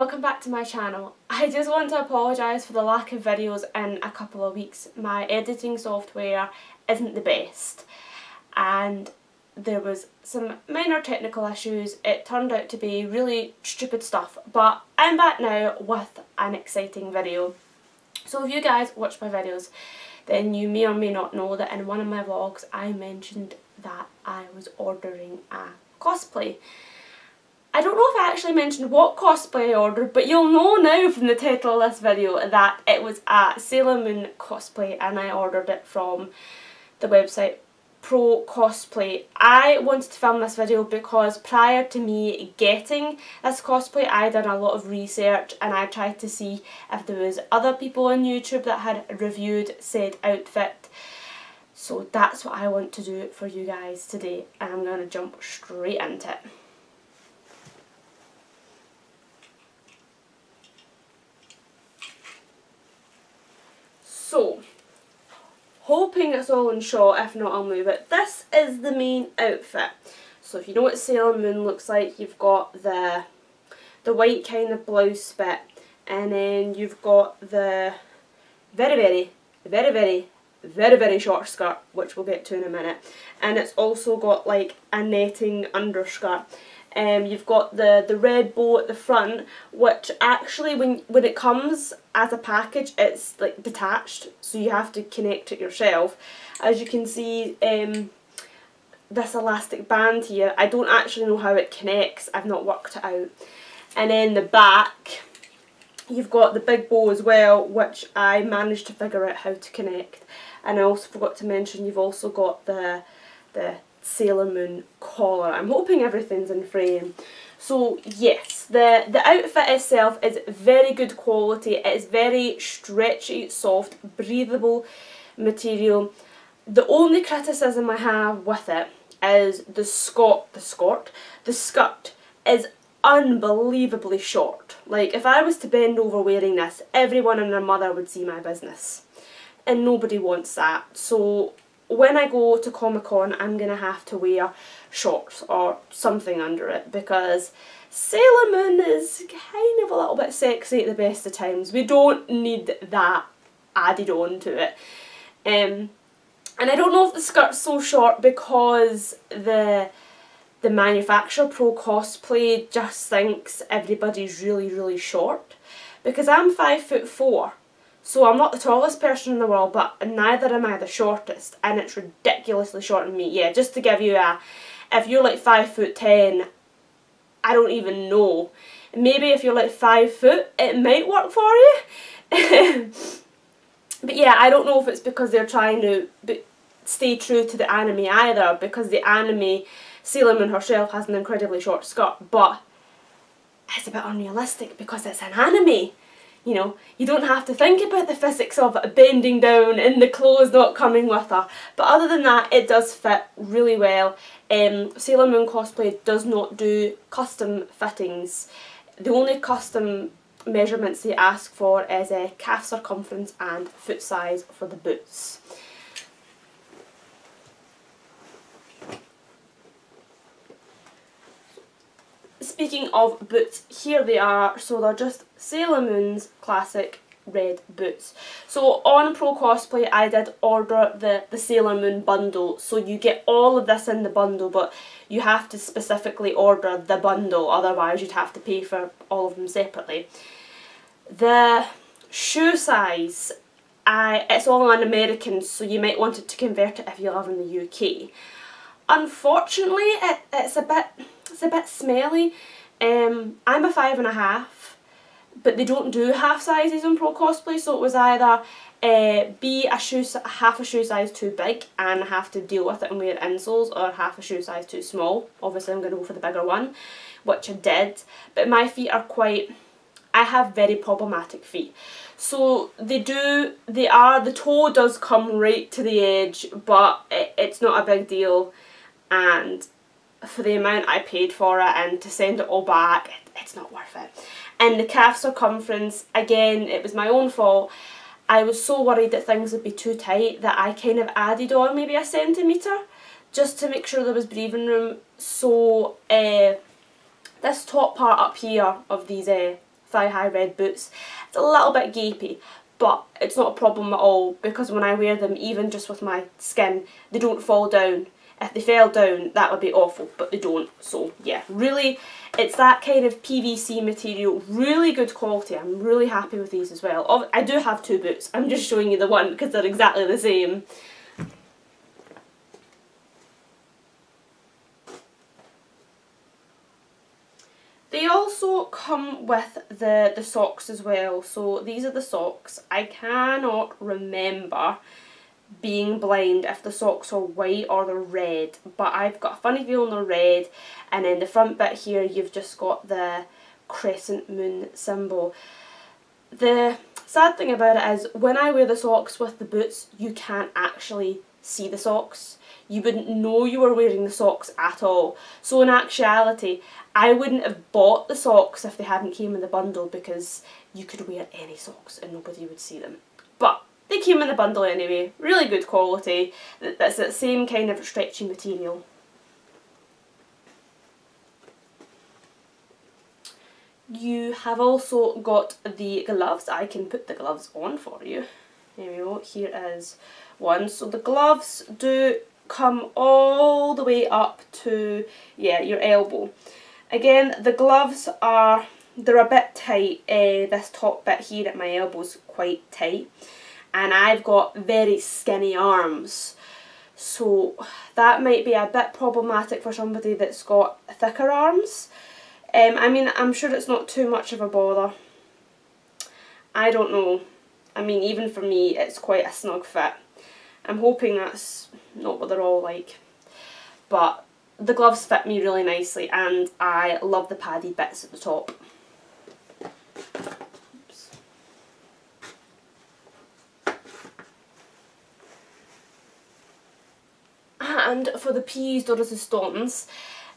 Welcome back to my channel. I just want to apologise for the lack of videos in a couple of weeks. My editing software isn't the best and there was some minor technical issues. It turned out to be really stupid stuff, but I'm back now with an exciting video. So if you guys watch my videos, then you may or may not know that in one of my vlogs I mentioned that I was ordering a cosplay. I don't know if I actually mentioned what cosplay I ordered, but you'll know now from the title of this video that it was a Sailor Moon cosplay and I ordered it from the website Procosplay. I wanted to film this video because prior to me getting this cosplay I done a lot of research and I tried to see if there was other people on YouTube that had reviewed said outfit. So that's what I want to do for you guys today and I'm going to jump straight into it. So, hoping it's all in shot, if not I'll move it. This is the main outfit. So if you know what Sailor Moon looks like, you've got the white kind of blouse bit and then you've got the very short skirt, which we'll get to in a minute. And it's also got like a netting underskirt. You've got the red bow at the front, which actually when it comes as a package it's like detached, so you have to connect it yourself. As you can see, this elastic band here, I don't actually know how it connects, I've not worked it out. And then the back, you've got the big bow as well, which I managed to figure out how to connect. And I also forgot to mention you've also got the Sailor Moon collar. I'm hoping everything's in frame. So yes, the outfit itself is very good quality. It is very stretchy, soft, breathable material. The only criticism I have with it is the skirt is unbelievably short. Like if I was to bend over wearing this, everyone and their mother would see my business. And nobody wants that. So when I go to Comic-Con I'm going to have to wear shorts or something under it because Sailor Moon is kind of a little bit sexy at the best of times. We don't need that added on to it. And I don't know if the skirt's so short because the manufacturer Procosplay just thinks everybody's really short, because I'm 5'4". So I'm not the tallest person in the world, but neither am I the shortest, and it's ridiculously short on me. Yeah, just to give you if you're like 5'10", I don't even know. Maybe if you're like 5 foot, it might work for you. But yeah, I don't know if it's because they're trying to stay true to the anime either, because the anime, Sailor Moon herself has an incredibly short skirt, but it's a bit unrealistic because it's an anime. You know, you don't have to think about the physics of it bending down and the clothes not coming with her. But other than that, it does fit really well. Sailor Moon Cosplay does not do custom fittings. The only custom measurements they ask for is calf circumference and foot size for the boots. Speaking of boots, here they are. So they're just Sailor Moon's classic red boots. So on Procosplay I did order the Sailor Moon bundle, so you get all of this in the bundle, but you have to specifically order the bundle, otherwise you'd have to pay for all of them separately. The shoe size, it's all in American, so you might want it to convert it if you live in the UK. Unfortunately, it's a bit smelly. I'm a 5.5, but they don't do half sizes on Procosplay, so it was either be half a shoe size too big and have to deal with it and wear insoles, or half a shoe size too small. Obviously I'm going to go for the bigger one, which I did, but my feet are I have very problematic feet. So the toe does come right to the edge, but it's not a big deal, and for the amount I paid for it and to send it all back, it's not worth it. And the calf circumference, again, it was my own fault. I was so worried that things would be too tight that I kind of added on maybe a centimetre just to make sure there was breathing room. So this top part up here of these thigh-high red boots. It's a little bit gapey, but it's not a problem at all because when I wear them, even just with my skin, they don't fall down. If they fell down, that would be awful, but they don't. So yeah, really, it's that kind of PVC material, really good quality. I'm really happy with these as well. I do have two boots. I'm just showing you the one because they're exactly the same. They also come with the socks as well. So these are the socks. I cannot remember being blind if the socks are white or they're red, but I've got a funny feeling they're red. And then the front bit here, you've just got the crescent moon symbol. The sad thing about it is when I wear the socks with the boots, you can't actually see the socks. You wouldn't know you were wearing the socks at all. So in actuality, I wouldn't have bought the socks if they hadn't came in the bundle, because you could wear any socks and nobody would see them. But they came in the bundle anyway. Really good quality. That's that same kind of stretchy material. You have also got the gloves. I can put the gloves on for you. There we go. Here is one. So the gloves do come all the way up to, yeah, your elbow. Again, the gloves they're a bit tight. This top bit here at my elbow is quite tight, and I've got very skinny arms, so that might be a bit problematic for somebody that's got thicker arms. I mean, I'm sure it's not too much of a bother. I don't know. I mean, even for me, it's quite a snug fit. I'm hoping that's not what they're all like. But the gloves fit me really nicely, and I love the padded bits at the top. Oops. And for the pièce de résistance,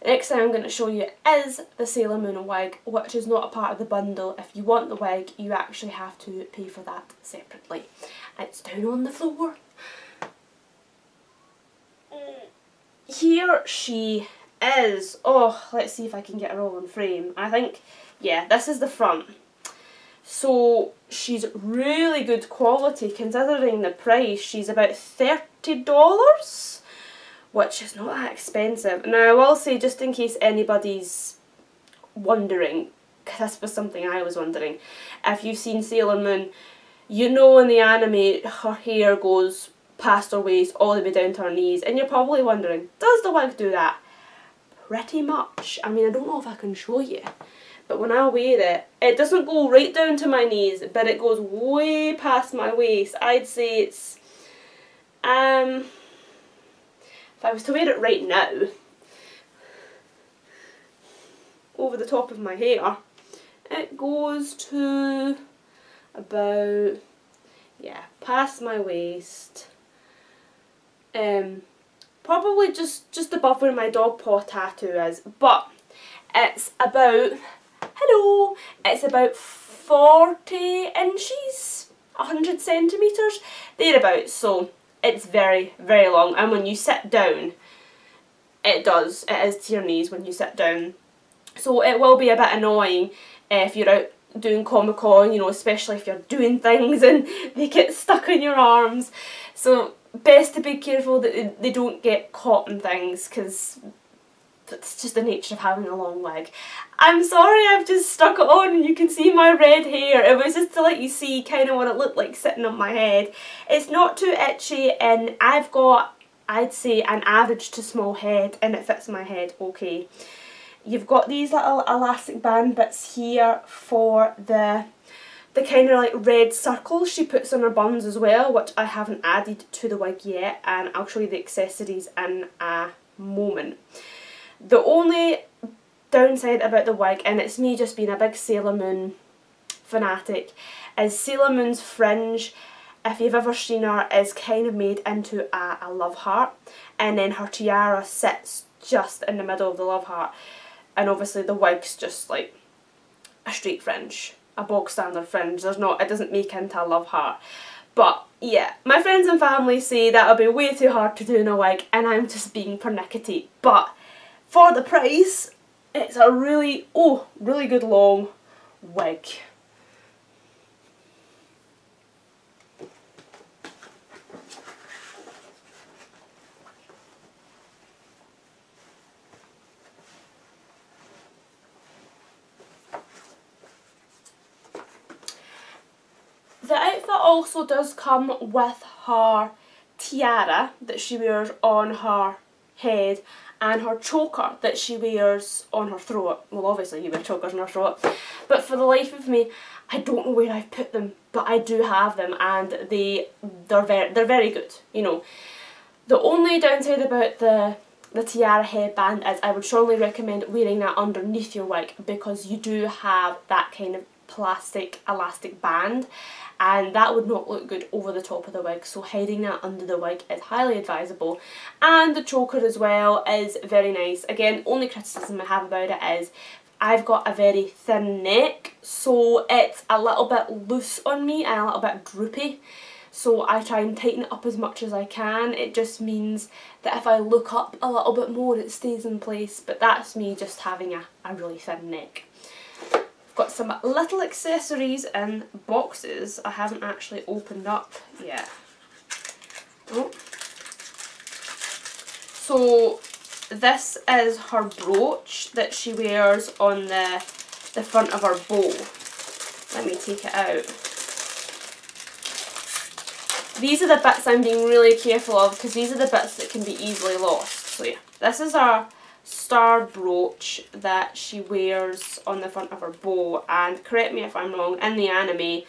the next thing I'm going to show you is the Sailor Moon wig, which is not a part of the bundle. If you want the wig, you actually have to pay for that separately. It's down on the floor. Here she is. Oh, let's see if I can get her all in frame. I think, yeah, this is the front. So she's really good quality considering the price. She's about $30, which is not that expensive. Now I will say, just in case anybody's wondering, because this was something I was wondering, if you've seen Sailor Moon, you know in the anime her hair goes past her waist all the way down to her knees, and you're probably wondering, does the wig do that? Pretty much. I mean, I don't know if I can show you, but when I wear it, it doesn't go right down to my knees, but it goes way past my waist. I'd say it's, if I was to wear it right now, over the top of my hair, it goes to about, yeah, past my waist. Probably just above where my dog paw tattoo is, but it's about, hello, it's about 40 inches, 100 centimetres, thereabouts, so it's very, very long, and when you sit down, it is to your knees when you sit down, so it will be a bit annoying if you're out doing Comic-Con, you know, especially if you're doing things and they get stuck in your arms. So best to be careful that they don't get caught in things, because it's just the nature of having a long wig. I'm sorry, I've just stuck it on and you can see my red hair. It was just to let you see kind of what it looked like sitting on my head. It's not too itchy, and I've got, I'd say, an average to small head, and it fits my head okay. You've got these little elastic band bits here for the kind of like red circles she puts on her buns as well, which I haven't added to the wig yet, and I'll show you the accessories in a moment. The only downside about the wig, and it's me just being a big Sailor Moon fanatic, is Sailor Moon's fringe, if you've ever seen her, is kind of made into a love heart, and then her tiara sits just in the middle of the love heart. And obviously the wig's just like a straight fringe, a bog standard fringe. It doesn't make into a love heart. But yeah, my friends and family say that'll be way too hard to do in a wig, and I'm just being pernickety. But for the price, it's a really, really good long wig. The outfit also does come with her tiara that she wears on her head and her choker that she wears on her throat. Well, obviously you wear chokers on her throat, but for the life of me I don't know where I've put them, but I do have them and they're very good, you know. The only downside about the tiara headband is I would strongly recommend wearing that underneath your wig, because you do have that kind of plastic elastic band and that would not look good over the top of the wig, so hiding that under the wig is highly advisable. And the choker as well is very nice. Again, only criticism I have about it is I've got a very thin neck, so it's a little bit loose on me and a little bit droopy, so I try and tighten it up as much as I can. It just means that if I look up a little bit more it stays in place, but that's me just having a really thin neck. Got some little accessories in boxes I haven't actually opened up yet. Oh. So this is her brooch that she wears on the front of her bow. Let me take it out. These are the bits I'm being really careful of, because these are the bits that can be easily lost. So yeah, this is our star brooch that she wears on the front of her bow, and correct me if I'm wrong, in the anime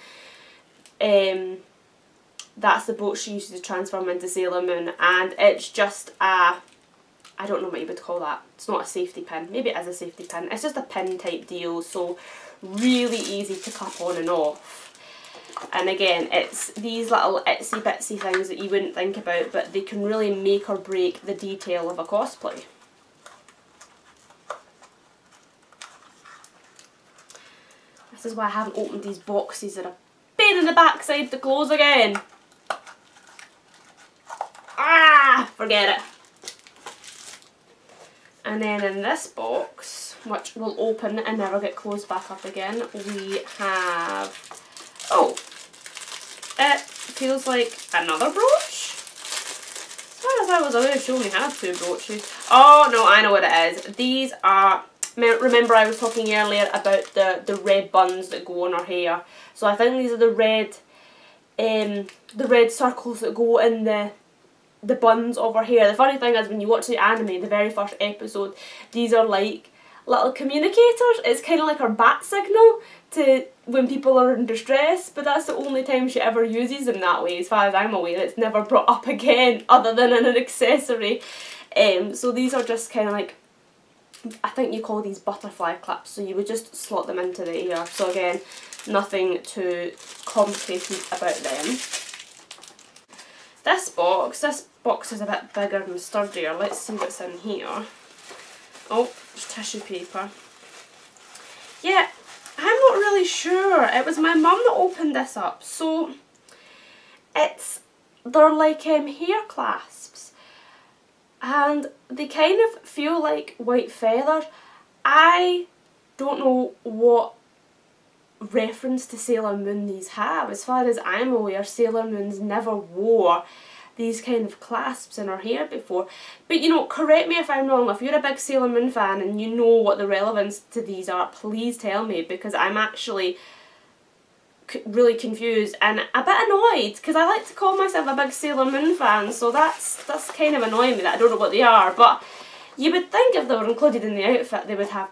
that's the brooch she uses to transform into Sailor Moon, and it's just a, I don't know what you would call that, it's not a safety pin, maybe it is a safety pin, it's just a pin type deal, so really easy to clip on and off. And again, it's these little itsy bitsy things that you wouldn't think about, but they can really make or break the detail of a cosplay. This is why I haven't opened these boxes. They're a pain in the backside to close again. Ah, forget it. And then in this box, which will open and never get closed back up again, we have, oh, it feels like another brooch. As far as I was aware, she only had 2 brooches. Oh no, I know what it is. These are, remember I was talking earlier about the red buns that go on her hair. So I think these are the red circles that go in the buns of her hair. The funny thing is, when you watch the anime, the very first episode, these are like little communicators. It's kind of like her bat signal to when people are in distress, but that's the only time she ever uses them that way, as far as I'm aware. It's never brought up again other than in an accessory. So these are just kind of like, I think you call these butterfly clips, so you would just slot them into the ear. So again, nothing too complicated about them. This box is a bit bigger and sturdier. Let's see what's in here. Oh, there's tissue paper. Yeah, I'm not really sure. It was my mum that opened this up. So they're like hair clasps, and they kind of feel like white feathers. I don't know what reference to Sailor Moon these have. As far as I'm aware, Sailor Moon's never wore these kind of clasps in her hair before. But you know, correct me if I'm wrong. If you're a big Sailor Moon fan and you know what the relevance to these are, please tell me, because I'm actually really confused and a bit annoyed, because I like to call myself a big Sailor Moon fan, so that's kind of annoying me that I don't know what they are. But you would think if they were included in the outfit they would have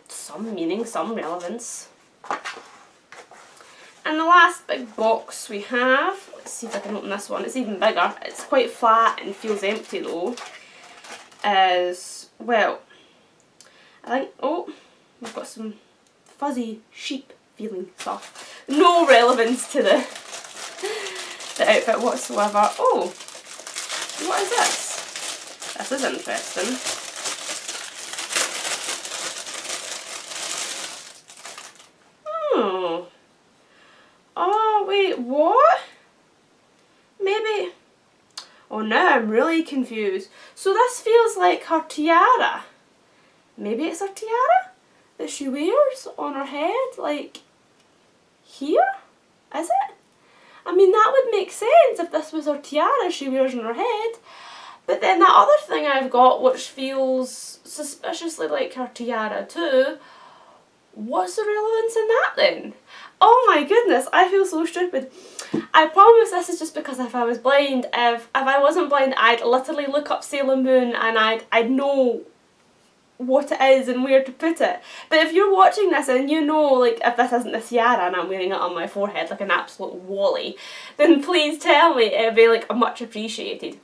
some meaning, some relevance. And the last big box we have, let's see if I can open this one, it's even bigger, it's quite flat and feels empty though, is, well, I think, oh, we've got some fuzzy sheep feeling stuff. No relevance to the outfit whatsoever. Oh, what is this? This is interesting. Oh. Oh, wait, what? Maybe... Oh, now I'm really confused. So this feels like her tiara. Maybe it's her tiara that she wears on her head? Like, here? Is it? I mean, that would make sense if this was her tiara she wears on her head. But then that other thing I've got, which feels suspiciously like her tiara too, what's the relevance in that then? Oh my goodness, I feel so stupid. I promise this is just because if I was blind, if I wasn't blind, I'd literally look up Sailor Moon and I'd know what it is and where to put it. But if you're watching this and you know, like, if this isn't the tiara and I'm wearing it on my forehead like an absolute wally, then please tell me. It'd be like much appreciated.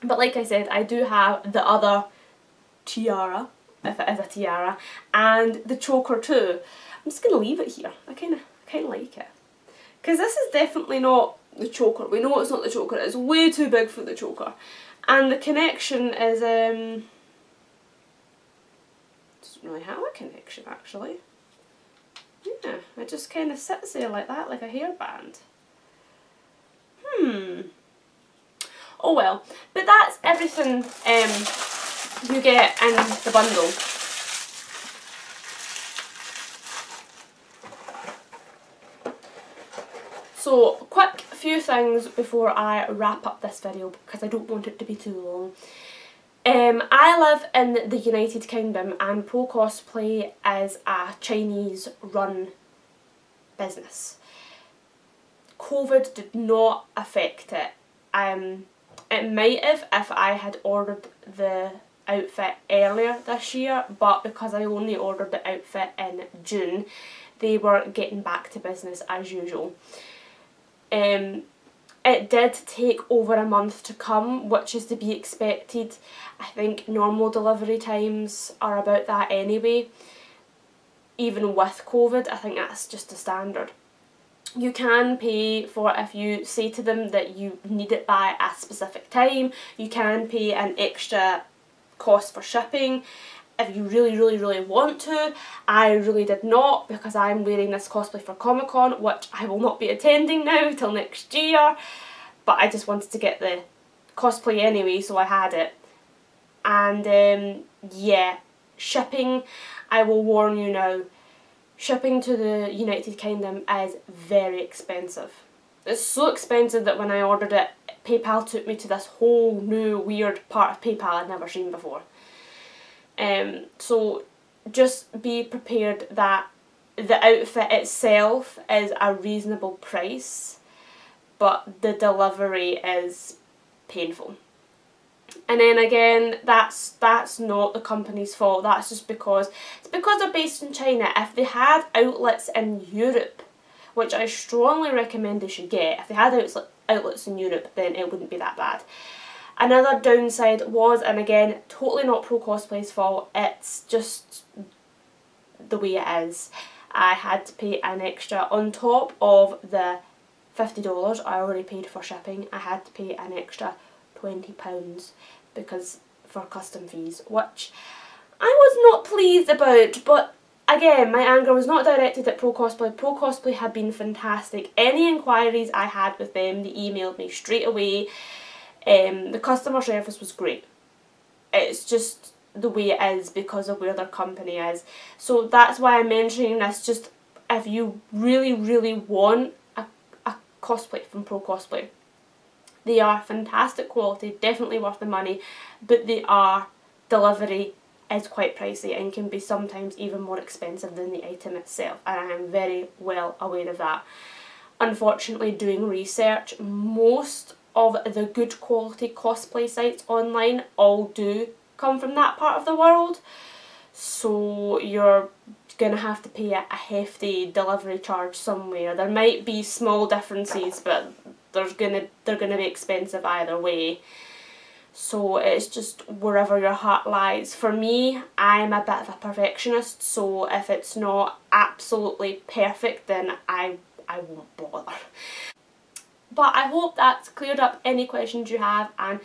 But like I said, I do have the other tiara, if it is a tiara, and the choker too. I'm just gonna leave it here. I kind of like it, because this is definitely not the choker. We know it's not the choker. It's way too big for the choker, and the connection is doesn't really have a connection actually. Yeah, it just kind of sits there like that, like a hairband. Oh well, but that's everything you get in the bundle. So, quick few things before I wrap up this video because I don't want it to be too long. I live in the United Kingdom and Procosplay is a Chinese run business. COVID did not affect it. It might have if I had ordered the outfit earlier this year, but because I only ordered the outfit in June, they were getting back to business as usual. It did take over a month to come, which is to be expected. I think normal delivery times are about that anyway. Even with COVID, I think that's just a standard. You can pay for, if you say to them that you need it by a specific time, you can pay an extra cost for shipping if you really want to. I really did not, because I'm wearing this cosplay for Comic-Con, which I will not be attending now till next year, but I just wanted to get the cosplay anyway, so I had it. And yeah, shipping, I will warn you now, shipping to the United Kingdom is very expensive. It's so expensive that when I ordered it, PayPal took me to this whole new weird part of PayPal I'd never seen before. So just be prepared that the outfit itself is a reasonable price, but the delivery is painful. And then again, that's not the company's fault. That's just because they're based in China. If they had outlets in Europe, which I strongly recommend they should get, if they had outlets in Europe, then it wouldn't be that bad. Another downside was, and again, totally not Procosplay's fault, it's just the way it is. I had to pay an extra, on top of the $50 I already paid for shipping, I had to pay an extra £20 because for custom fees, which I was not pleased about. But again, my anger was not directed at Procosplay. Procosplay had been fantastic. Any inquiries I had with them, they emailed me straight away. The customer service was great. It's just the way it is because of where their company is. So that's why I'm mentioning this. Just if you really want a cosplay from Procosplay, they are fantastic quality, definitely worth the money, but delivery is quite pricey and can be sometimes even more expensive than the item itself, and I am very well aware of that. Unfortunately, doing research, most of the good quality cosplay sites online all do come from that part of the world, so you're gonna have to pay a hefty delivery charge somewhere. There might be small differences, but they're gonna be expensive either way. So it's just wherever your heart lies. For me, I'm a bit of a perfectionist, so if it's not absolutely perfect, then I won't bother. But I hope that's cleared up any questions you have and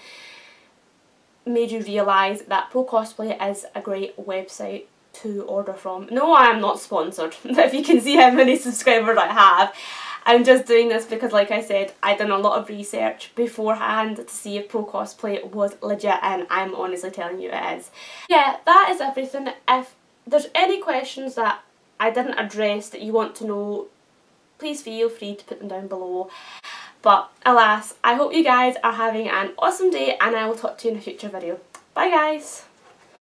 made you realise that Procosplay is a great website to order from. No, I am not sponsored, if you can see how many subscribers I have. I'm just doing this because, like I said, I've done a lot of research beforehand to see if Procosplay was legit, and I'm honestly telling you it is. Yeah, that is everything. If there's any questions that I didn't address that you want to know, please please feel free to put them down below. But alas, I hope you guys are having an awesome day and I will talk to you in a future video. Bye guys!